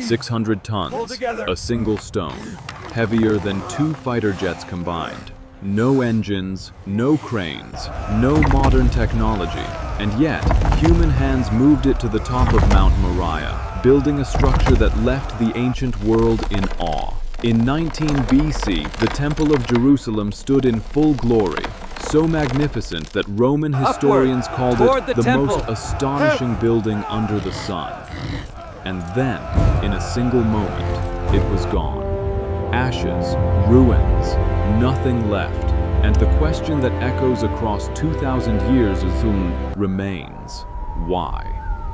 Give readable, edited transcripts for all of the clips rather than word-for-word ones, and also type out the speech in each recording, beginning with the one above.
600 tons, a single stone, heavier than 2 fighter jets combined. No engines, no cranes, no modern technology, and yet human hands moved it to the top of Mount Moriah, building a structure that left the ancient world in awe. In 19 BC, the Temple of Jerusalem stood in full glory, so magnificent that Roman historians called it the most astonishing building under the sun. And then, in a single moment, it was gone. Ashes, ruins, nothing left, and the question that echoes across 2,000 years remains: why?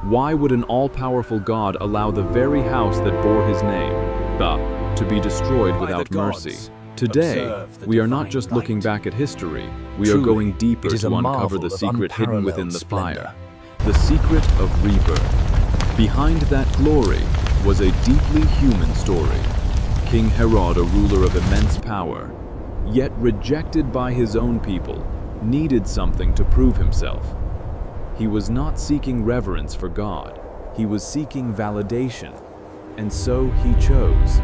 Why would an all-powerful God allow the very house that bore his name, to be destroyed without mercy? Today, we are not just looking back at history, we are going deeper to uncover the secret hidden within the fire. The secret of rebirth. Behind that glory was a deeply human story. King Herod, a ruler of immense power, yet rejected by his own people, needed something to prove himself. He was not seeking reverence for God, he was seeking validation, and so he chose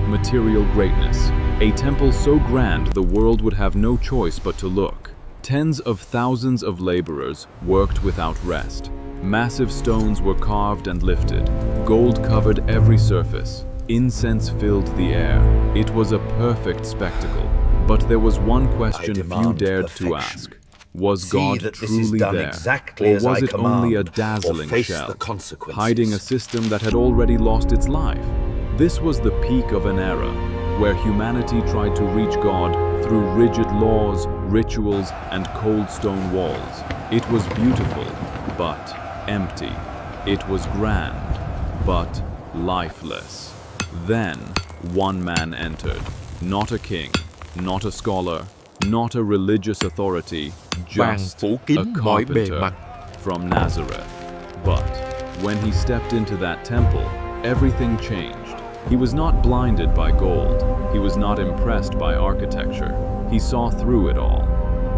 material greatness, a temple so grand the world would have no choice but to look. Tens of thousands of laborers worked without rest. Massive stones were carved and lifted, gold covered every surface, incense filled the air. It was a perfect spectacle, but there was one question few dared to ask. Was God truly there, or was it only a dazzling shell, hiding a system that had already lost its life? This was the peak of an era where humanity tried to reach God through rigid laws, rituals, and cold stone walls. It was beautiful, but empty. It was grand, but lifeless. Then, one man entered. Not a king, not a scholar, not a religious authority, just a carpenter from Nazareth. But when he stepped into that temple, everything changed. He was not blinded by gold. He was not impressed by architecture. He saw through it all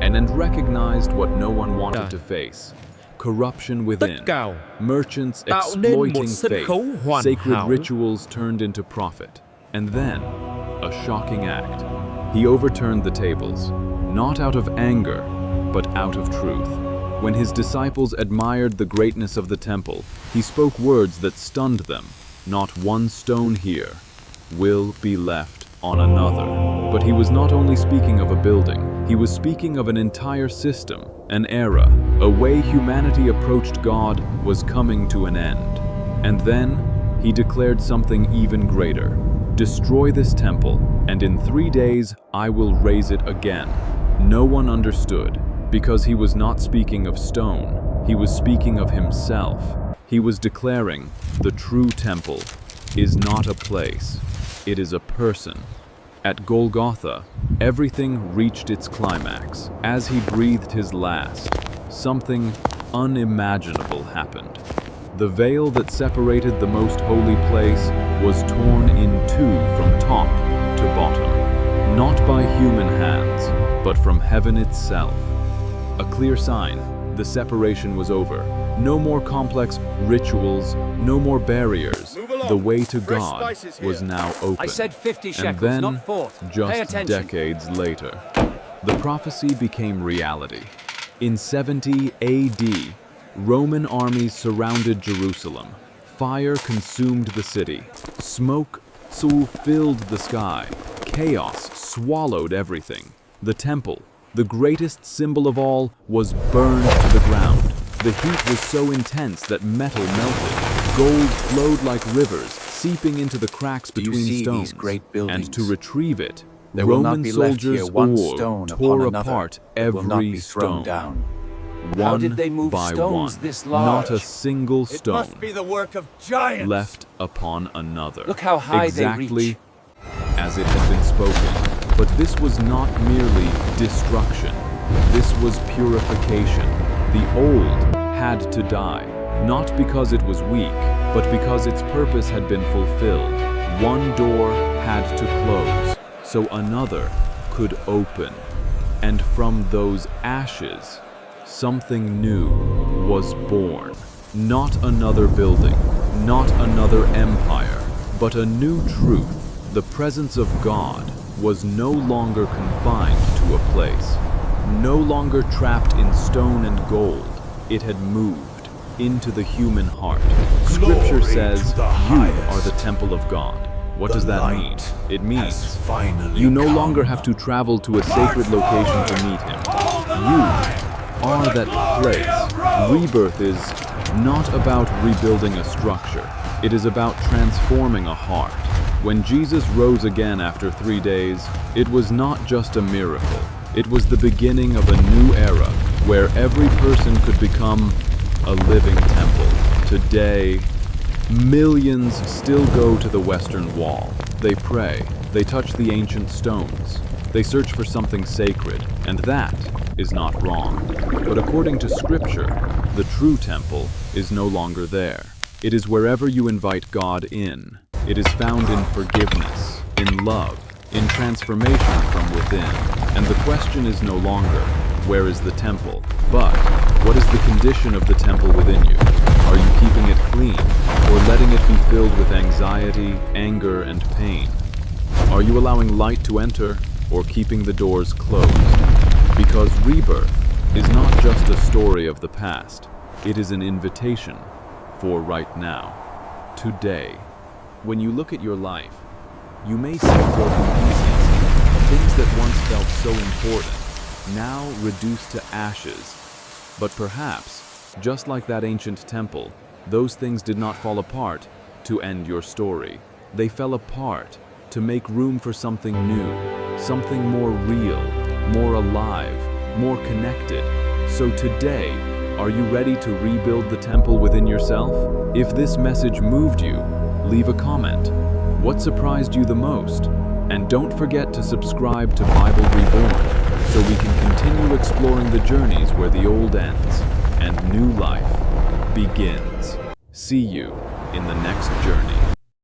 and recognized what no one wanted to face. Corruption within, merchants exploiting faith, sacred rituals turned into profit. And then, a shocking act. He overturned the tables, not out of anger, but out of truth. When his disciples admired the greatness of the temple, he spoke words that stunned them. Not one stone here will be left on another. But he was not only speaking of a building, he was speaking of an entire system, an era, a way humanity approached God was coming to an end. And then, he declared something even greater. Destroy this temple, and in 3 days I will raise it again. No one understood, because he was not speaking of stone, he was speaking of himself. He was declaring, the true temple is not a place, it is a person. At Golgotha, everything reached its climax. As he breathed his last, something unimaginable happened. The veil that separated the most holy place was torn in two from top to bottom, not by human hands, but from heaven itself. A clear sign, the separation was over. No more complex rituals, no more barriers. The way to God was now open. I said 50 shekels, and then, not 40. just decades later, the prophecy became reality. In 70 AD, Roman armies surrounded Jerusalem. Fire consumed the city. Smoke filled the sky. Chaos swallowed everything. The temple, the greatest symbol of all, was burned to the ground. The heat was so intense that metal melted. Gold flowed like rivers, seeping into the cracks between stones. And to retrieve it, Roman soldiers tore apart every stone. How did they move by stones one, this large? not a single stone Must be the work of giants. left upon another. Look how high exactly they reach. as it had been spoken. But this was not merely destruction. This was purification. The old had to die, not because it was weak, but because its purpose had been fulfilled. One door had to close, so another could open. And from those ashes, something new was born. Not another building, not another empire, But a new truth, the presence of God, was no longer confined to a place, no longer trapped in stone and gold. It had moved into the human heart. Scripture says, "You are the temple of God." What does that mean? It means you no longer have to travel to a sacred location to meet Him. You are that place. Rebirth is not about rebuilding a structure. It is about transforming a heart. When Jesus rose again after 3 days, it was not just a miracle. It was the beginning of a new era where every person could become a living temple. Today, millions still go to the Western Wall. They pray, they touch the ancient stones, they search for something sacred, and that is not wrong. But according to Scripture, the true temple is no longer there. It is wherever you invite God in. It is found in forgiveness, in love, in transformation from within. And the question is no longer, where is the temple? But, what is the condition of the temple within you? Are you keeping it clean, or letting it be filled with anxiety, anger, and pain? Are you allowing light to enter, or keeping the doors closed? Because rebirth is not just a story of the past. It is an invitation for right now, today. When you look at your life, you may see broken pieces, things that once felt so important, now reduced to ashes. But perhaps, just like that ancient temple, those things did not fall apart to end your story. They fell apart to make room for something new, something more real, more alive, more connected. So today, are you ready to rebuild the temple within yourself? If this message moved you, leave a comment. What surprised you the most? And don't forget to subscribe to Bible Reborn so we can continue exploring the journeys where the old ends and new life begins. See you in the next journey.